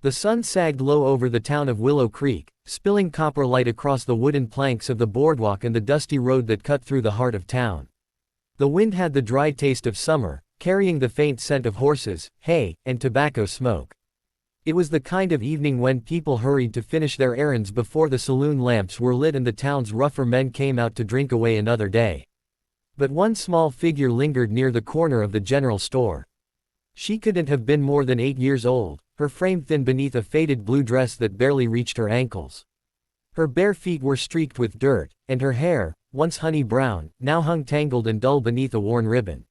The sun sagged low over the town of Willow Creek, spilling copper light across the wooden planks of the boardwalk and the dusty road that cut through the heart of town. The wind had the dry taste of summer, carrying the faint scent of horses, hay, and tobacco smoke. It was the kind of evening when people hurried to finish their errands before the saloon lamps were lit and the town's rougher men came out to drink away another day. But one small figure lingered near the corner of the general store. She couldn't have been more than 8 years old, her frame thin beneath a faded blue dress that barely reached her ankles. Her bare feet were streaked with dirt, and her hair, once honey brown, now hung tangled and dull beneath a worn ribbon.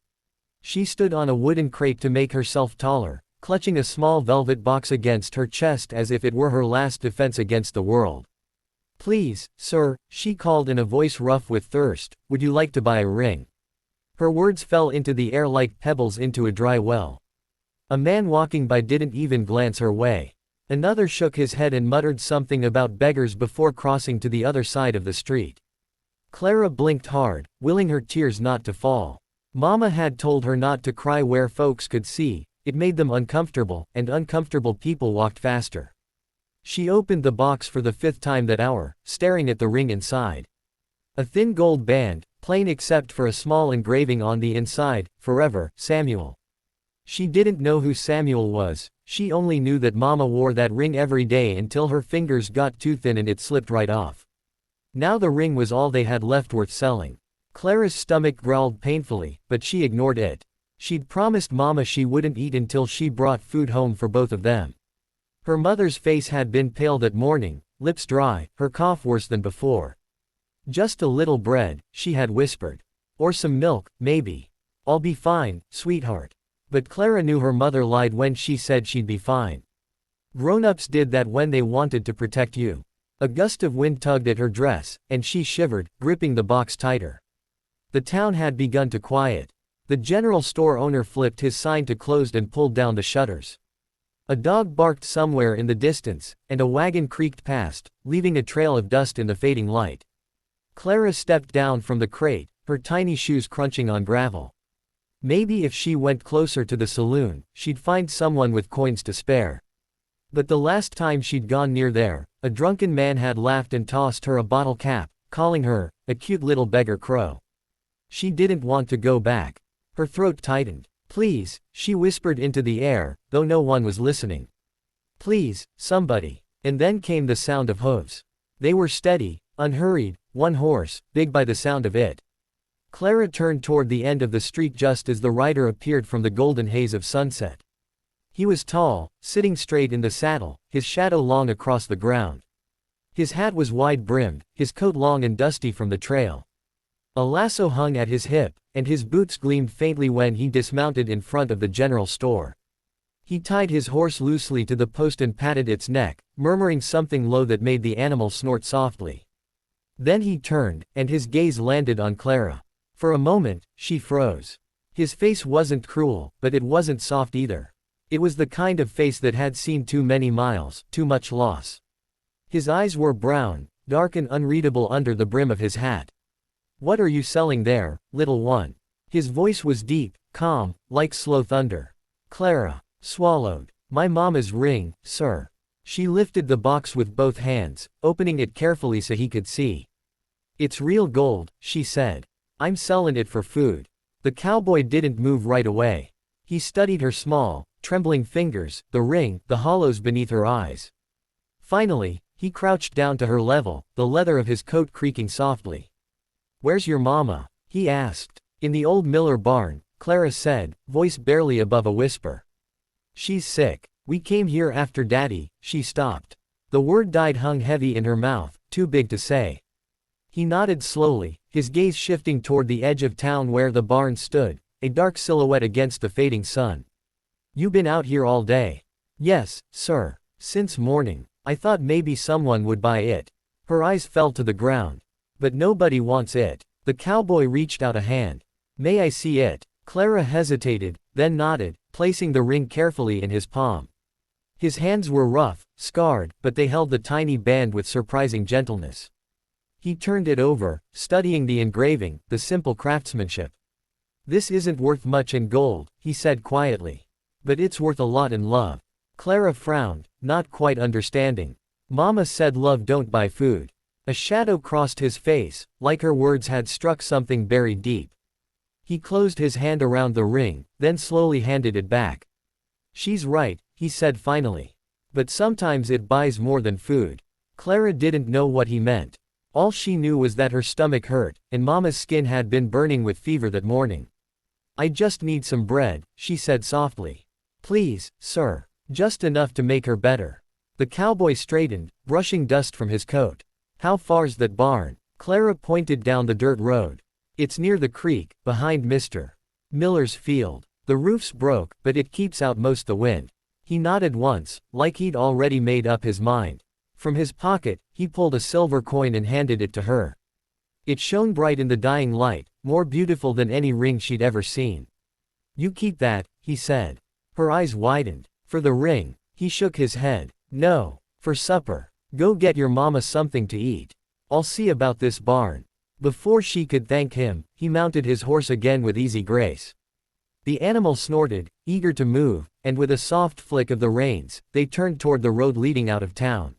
She stood on a wooden crate to make herself taller, clutching a small velvet box against her chest as if it were her last defense against the world. "Please, sir," she called in a voice rough with thirst, "would you like to buy a ring?" Her words fell into the air like pebbles into a dry well. A man walking by didn't even glance her way. Another shook his head and muttered something about beggars before crossing to the other side of the street. Clara blinked hard, willing her tears not to fall. Mama had told her not to cry where folks could see. It made them uncomfortable, and uncomfortable people walked faster. She opened the box for the 5th time that hour, staring at the ring inside. A thin gold band, plain except for a small engraving on the inside, "Forever, Samuel." She didn't know who Samuel was, she only knew that Mama wore that ring every day until her fingers got too thin and it slipped right off. Now the ring was all they had left worth selling. Clara's stomach growled painfully, but she ignored it. She'd promised Mama she wouldn't eat until she brought food home for both of them. Her mother's face had been pale that morning, lips dry, her cough worse than before. "Just a little bread," she had whispered. "Or some milk, maybe. I'll be fine, sweetheart." But Clara knew her mother lied when she said she'd be fine. Grown-ups did that when they wanted to protect you. A gust of wind tugged at her dress, and she shivered, gripping the box tighter. The town had begun to quiet. The general store owner flipped his sign to closed and pulled down the shutters. A dog barked somewhere in the distance, and a wagon creaked past, leaving a trail of dust in the fading light. Clara stepped down from the crate, her tiny shoes crunching on gravel. Maybe if she went closer to the saloon, she'd find someone with coins to spare. But the last time she'd gone near there, a drunken man had laughed and tossed her a bottle cap, calling her a cute little beggar crow. She didn't want to go back. Her throat tightened. "Please," she whispered into the air, though no one was listening. "Please, somebody." And then came the sound of hooves. They were steady, unhurried, one horse, big by the sound of it. Clara turned toward the end of the street just as the rider appeared from the golden haze of sunset. He was tall, sitting straight in the saddle, his shadow long across the ground. His hat was wide-brimmed, his coat long and dusty from the trail. A lasso hung at his hip, and his boots gleamed faintly when he dismounted in front of the general store. He tied his horse loosely to the post and patted its neck, murmuring something low that made the animal snort softly. Then he turned, and his gaze landed on Clara. For a moment, she froze. His face wasn't cruel, but it wasn't soft either. It was the kind of face that had seen too many miles, too much loss. His eyes were brown, dark and unreadable under the brim of his hat. "What are you selling there, little one?" His voice was deep, calm, like slow thunder. Clara swallowed. "My mama's ring, sir." She lifted the box with both hands, opening it carefully so he could see. "It's real gold," she said. "I'm sellin' it for food." The cowboy didn't move right away. He studied her small, trembling fingers, the ring, the hollows beneath her eyes. Finally, he crouched down to her level, the leather of his coat creaking softly. "Where's your mama?" he asked. "In the old Miller barn," Clara said, voice barely above a whisper. "She's sick. We came here after Daddy." She stopped. The word died hung heavy in her mouth, too big to say. He nodded slowly, his gaze shifting toward the edge of town where the barn stood, a dark silhouette against the fading sun. "You been out here all day?" "Yes, sir. Since morning. I thought maybe someone would buy it." Her eyes fell to the ground. "But nobody wants it." The cowboy reached out a hand. "May I see it?" Clara hesitated, then nodded, placing the ring carefully in his palm. His hands were rough, scarred, but they held the tiny band with surprising gentleness. He turned it over, studying the engraving, the simple craftsmanship. "This isn't worth much in gold," he said quietly. "But it's worth a lot in love." Clara frowned, not quite understanding. Mama said love don't buy food. A shadow crossed his face, like her words had struck something buried deep. He closed his hand around the ring, then slowly handed it back. She's right, he said finally. But sometimes it buys more than food. Clara didn't know what he meant. All she knew was that her stomach hurt, and Mama's skin had been burning with fever that morning. I just need some bread, she said softly. Please, sir. Just enough to make her better. The cowboy straightened, brushing dust from his coat. How far's that barn? Clara pointed down the dirt road. It's near the creek, behind Mr. Miller's field. The roof's broke, but it keeps out most the wind. He nodded once, like he'd already made up his mind. From his pocket, he pulled a silver coin and handed it to her. It shone bright in the dying light, more beautiful than any ring she'd ever seen. You keep that, he said. Her eyes widened. For the ring. He shook his head. No. For supper. Go get your mama something to eat. I'll see about this barn. Before she could thank him, he mounted his horse again with easy grace. The animal snorted, eager to move, and with a soft flick of the reins, they turned toward the road leading out of town.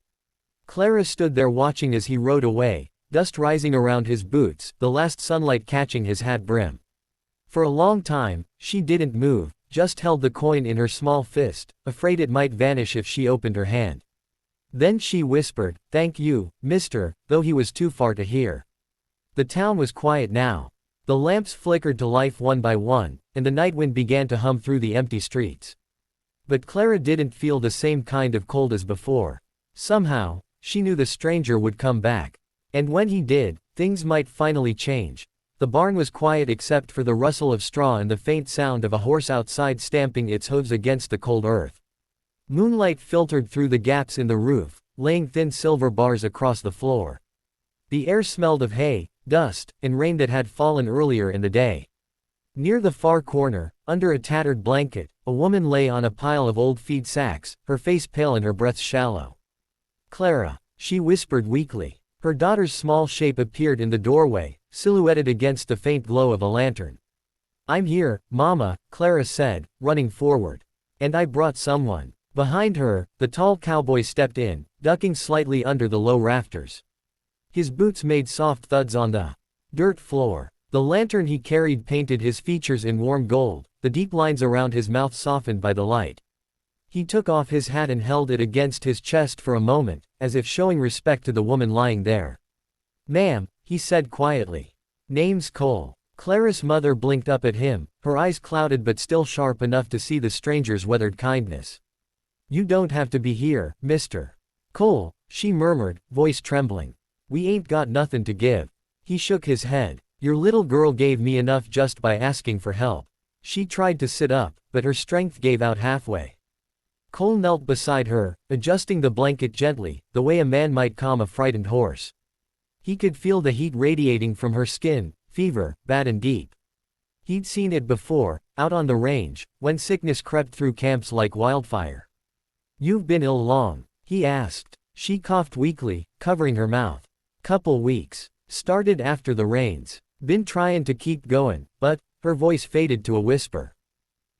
Clara stood there watching as he rode away, dust rising around his boots, the last sunlight catching his hat brim. For a long time, she didn't move, just held the coin in her small fist, afraid it might vanish if she opened her hand. Then she whispered, "Thank you, mister," though he was too far to hear. The town was quiet now. The lamps flickered to life one by one, and the night wind began to hum through the empty streets. But Clara didn't feel the same kind of cold as before. Somehow, she knew the stranger would come back. And when he did, things might finally change. The barn was quiet except for the rustle of straw and the faint sound of a horse outside stamping its hooves against the cold earth. Moonlight filtered through the gaps in the roof, laying thin silver bars across the floor. The air smelled of hay, dust, and rain that had fallen earlier in the day. Near the far corner, under a tattered blanket, a woman lay on a pile of old feed sacks, her face pale and her breath shallow. Clara, she whispered weakly. Her daughter's small shape appeared in the doorway, silhouetted against the faint glow of a lantern. I'm here, Mama, Clara said, running forward. And I brought someone. Behind her, the tall cowboy stepped in, ducking slightly under the low rafters. His boots made soft thuds on the dirt floor. The lantern he carried painted his features in warm gold, the deep lines around his mouth softened by the light. He took off his hat and held it against his chest for a moment, as if showing respect to the woman lying there. Ma'am, he said quietly. Name's Cole. Clara's mother blinked up at him, her eyes clouded but still sharp enough to see the stranger's weathered kindness. You don't have to be here, Mr. Cole, she murmured, voice trembling. We ain't got nothin' to give. He shook his head. Your little girl gave me enough just by asking for help. She tried to sit up, but her strength gave out halfway. Cole knelt beside her, adjusting the blanket gently, the way a man might calm a frightened horse. He could feel the heat radiating from her skin, fever, bad and deep. He'd seen it before, out on the range, when sickness crept through camps like wildfire. You've been ill long? He asked. She coughed weakly, covering her mouth. Couple weeks. Started after the rains. Been tryin' to keep goin', but, her voice faded to a whisper.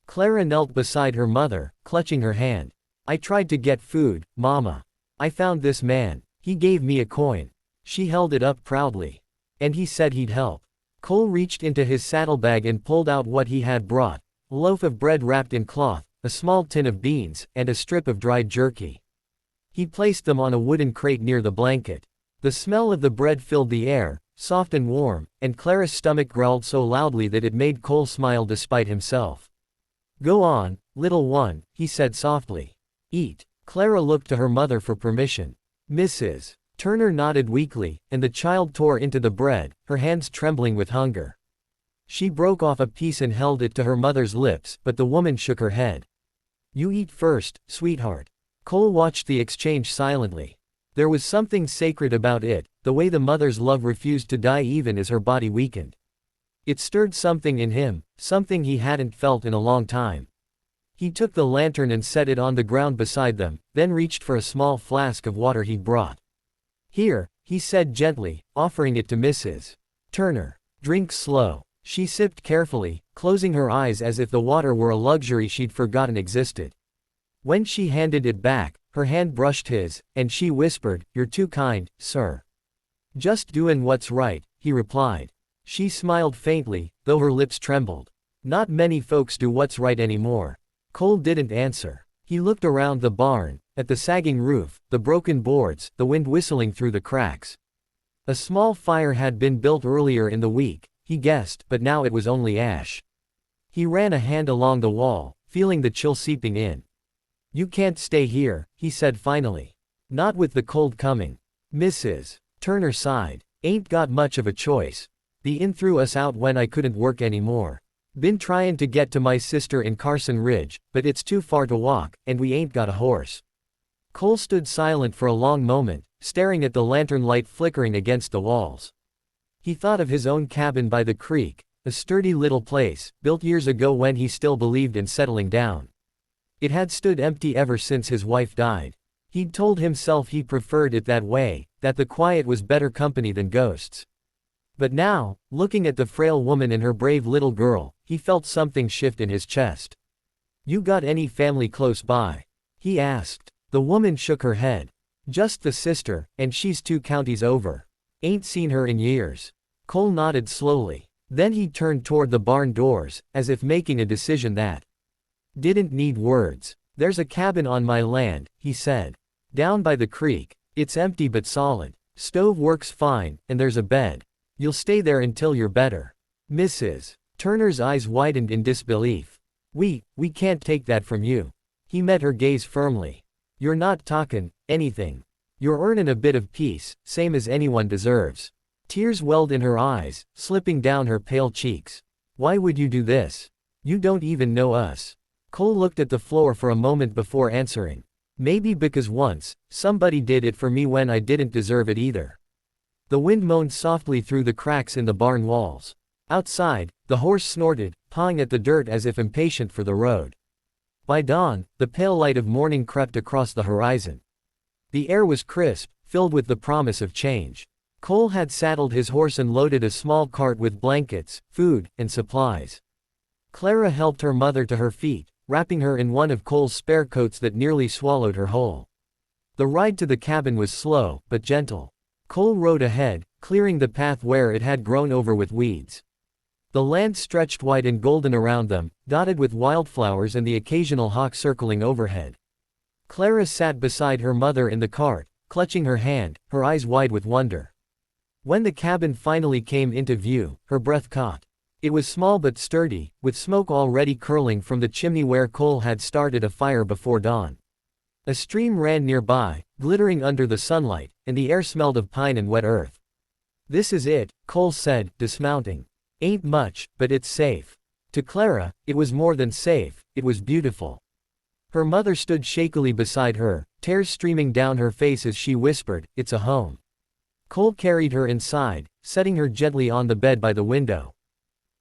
Clara knelt beside her mother, clutching her hand. I tried to get food, Mama. I found this man. He gave me a coin. She held it up proudly. And he said he'd help. Cole reached into his saddlebag and pulled out what he had brought, a loaf of bread wrapped in cloth, a small tin of beans, and a strip of dried jerky. He placed them on a wooden crate near the blanket. The smell of the bread filled the air, soft and warm, and Clara's stomach growled so loudly that it made Cole smile despite himself. Go on, little one, he said softly. Eat. Clara looked to her mother for permission. Mrs. Turner nodded weakly, and the child tore into the bread, her hands trembling with hunger. She broke off a piece and held it to her mother's lips, but the woman shook her head. You eat first, sweetheart. Cole watched the exchange silently. There was something sacred about it, the way the mother's love refused to die even as her body weakened. It stirred something in him, something he hadn't felt in a long time. He took the lantern and set it on the ground beside them, then reached for a small flask of water he'd brought. Here, he said gently, offering it to Mrs. Turner. Drink slow. She sipped carefully, closing her eyes as if the water were a luxury she'd forgotten existed. When she handed it back, her hand brushed his, and she whispered, "You're too kind, sir." "Just doin' what's right," he replied. She smiled faintly, though her lips trembled. Not many folks do what's right anymore. Cole didn't answer. He looked around the barn, at the sagging roof, the broken boards, the wind whistling through the cracks. A small fire had been built earlier in the week, he guessed, but now it was only ash. He ran a hand along the wall, feeling the chill seeping in. "You can't stay here," he said finally. "Not with the cold coming." Mrs. Turner sighed. "Ain't got much of a choice. The inn threw us out when I couldn't work anymore. Been tryin' to get to my sister in Carson Ridge, but it's too far to walk, and we ain't got a horse." Cole stood silent for a long moment, staring at the lantern light flickering against the walls. He thought of his own cabin by the creek, a sturdy little place, built years ago when he still believed in settling down. It had stood empty ever since his wife died. He'd told himself he preferred it that way, that the quiet was better company than ghosts. But now, looking at the frail woman and her brave little girl, he felt something shift in his chest. "You got any family close by?" he asked. The woman shook her head. "Just the sister, and she's 2 counties over. Ain't seen her in years." Cole nodded slowly. Then he turned toward the barn doors, as if making a decision that didn't need words. "There's a cabin on my land," he said. "Down by the creek. It's empty but solid. Stove works fine, and there's a bed. You'll stay there until you're better." Mrs. Turner's eyes widened in disbelief. We can't take that from you." He met her gaze firmly. "You're not talkin' anything. You're earnin' a bit of peace, same as anyone deserves." Tears welled in her eyes, slipping down her pale cheeks. "Why would you do this? You don't even know us." Cole looked at the floor for a moment before answering. "Maybe because once, somebody did it for me when I didn't deserve it either." The wind moaned softly through the cracks in the barn walls. Outside, the horse snorted, pawing at the dirt as if impatient for the road. By dawn, the pale light of morning crept across the horizon. The air was crisp, filled with the promise of change. Cole had saddled his horse and loaded a small cart with blankets, food, and supplies. Clara helped her mother to her feet, wrapping her in one of Cole's spare coats that nearly swallowed her whole. The ride to the cabin was slow, but gentle. Cole rode ahead, clearing the path where it had grown over with weeds. The land stretched white and golden around them, dotted with wildflowers and the occasional hawk circling overhead. Clara sat beside her mother in the cart, clutching her hand, her eyes wide with wonder. When the cabin finally came into view, her breath caught. It was small but sturdy, with smoke already curling from the chimney where Cole had started a fire before dawn. A stream ran nearby, glittering under the sunlight, and the air smelled of pine and wet earth. "This is it," Cole said, dismounting. "Ain't much, but it's safe." To Clara, it was more than safe, it was beautiful. Her mother stood shakily beside her, tears streaming down her face as she whispered, "It's a home." Cole carried her inside, setting her gently on the bed by the window.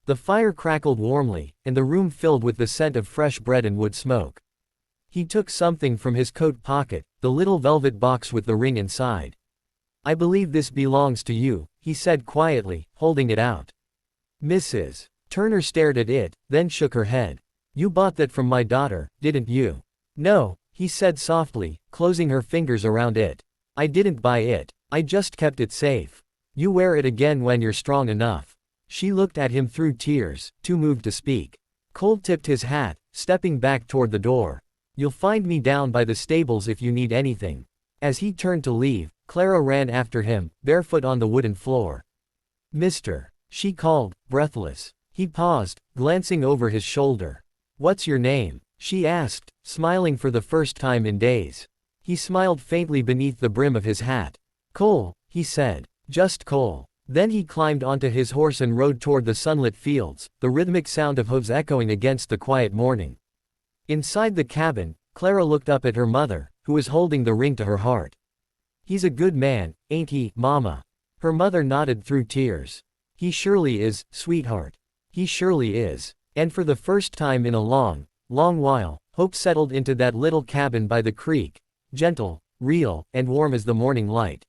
The fire crackled warmly, and the room filled with the scent of fresh bread and wood smoke. He took something from his coat pocket, the little velvet box with the ring inside. "I believe this belongs to you," he said quietly, holding it out. Mrs. Turner stared at it, then shook her head. "You bought that from my daughter, didn't you?" "No," he said softly, closing her fingers around it. "I didn't buy it. I just kept it safe. You wear it again when you're strong enough." She looked at him through tears, too moved to speak. Cole tipped his hat, stepping back toward the door. "You'll find me down by the stables if you need anything." As he turned to leave, Clara ran after him, barefoot on the wooden floor. "Mister," she called, breathless. He paused, glancing over his shoulder. "What's your name?" she asked, smiling for the first time in days. He smiled faintly beneath the brim of his hat. "Cole," he said. "Just Cole." Then he climbed onto his horse and rode toward the sunlit fields, the rhythmic sound of hooves echoing against the quiet morning. Inside the cabin, Clara looked up at her mother, who was holding the ring to her heart. "He's a good man, ain't he, Mama?" Her mother nodded through tears. "He surely is, sweetheart. He surely is." And for the first time in a long, long while, hope settled into that little cabin by the creek, gentle, real, and warm as the morning light.